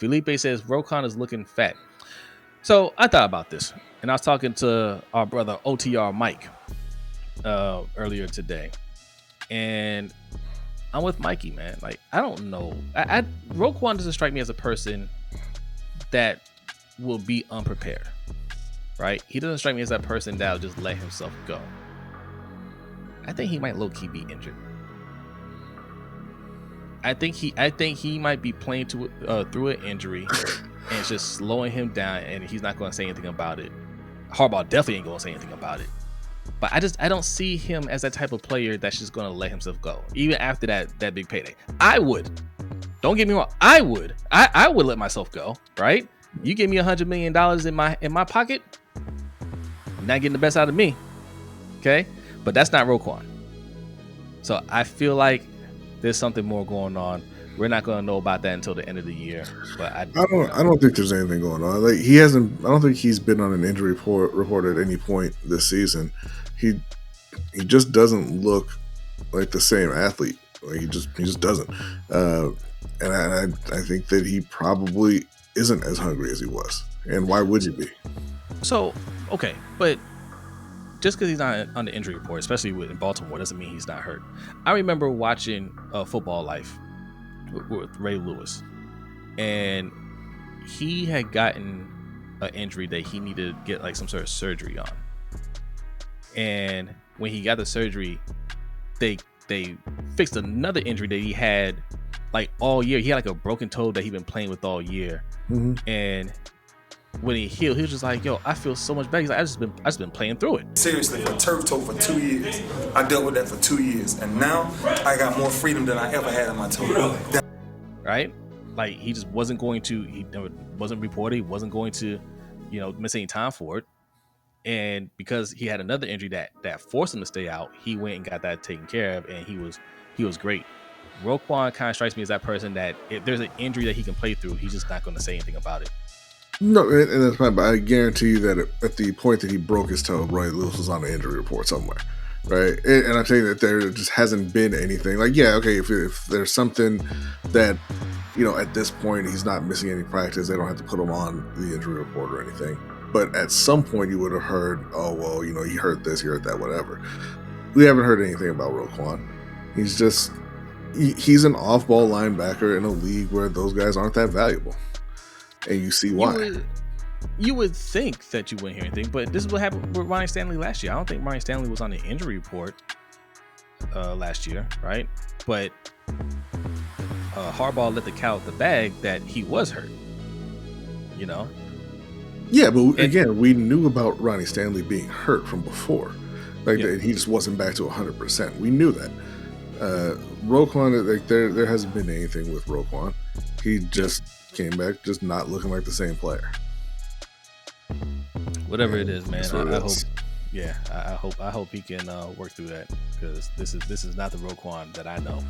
Felipe says Roquan is looking fat. So I thought about this, and I was talking to our brother OTR Mike earlier today, and I'm with Mikey, man. Like, I don't know. Roquan doesn't strike me as a person that will be unprepared, right? He doesn't strike me as that person that'll just let himself go. I think he might low-key be injured. I think he might be playing through an injury, and it's just slowing him down, and he's not going to say anything about it. Harbaugh definitely ain't going to say anything about it. But I don't see him as that type of player that's just going to let himself go, even after that big payday. I would. Don't get me wrong. I would. I would let myself go, right? You give me $100 million in my pocket, you're not getting the best out of me, okay? But that's not Roquan. So I feel like there's something more going on. We're not going to know about that until the end of the year. But I don't think there's anything going on. Like, he hasn't. I don't think he's been on an injury report at any point this season. He just doesn't look like the same athlete. Like, he just doesn't. And I think that he probably isn't as hungry as he was. And why would you be? So, okay, but just because he's not on the injury report, especially in Baltimore, doesn't mean he's not hurt. I remember watching Football Life with Ray Lewis, and he had gotten an injury that he needed to get like some sort of surgery on. And when he got the surgery, they fixed another injury that he had like all year. He had like a broken toe that he'd been playing with all year. Mm-hmm. And when he healed, he was just like, yo, I feel so much better. He's like, I just been playing through it. Seriously, for turf toe for 2 years. I dealt with that for 2 years. And now I got more freedom than I ever had in my toe. Right? Like, he just wasn't going to, he wasn't reported, he wasn't going to, miss any time for it. And because he had another injury that forced him to stay out, he went and got that taken care of, and he was great. Roquan kind of strikes me as that person that if there's an injury that he can play through, he's just not going to say anything about it. No, and that's fine, but I guarantee you that at the point that he broke his toe, Roy Lewis was on the injury report somewhere, right? And I'm saying that there just hasn't been anything. Like, yeah, okay, if there's something that, at this point he's not missing any practice, they don't have to put him on the injury report or anything. But at some point you would have heard, oh, well, he hurt this, he hurt that, whatever. We haven't heard anything about Roquan. He's an off-ball linebacker in a league where those guys aren't that valuable. And you see why. You would think that you wouldn't hear anything, but this is what happened with Ryan Stanley last year. I don't think Ryan Stanley was on the injury report last year, right? But Harbaugh let the cat out of the bag that he was hurt, Yeah, but again, we knew about Ronnie Stanley being hurt from before. He just wasn't back to 100%. We knew that. Roquan, there hasn't been anything with Roquan. He just came back just not looking like the same player. Whatever it is, man. I hope he can work through that, because this is not the Roquan that I know.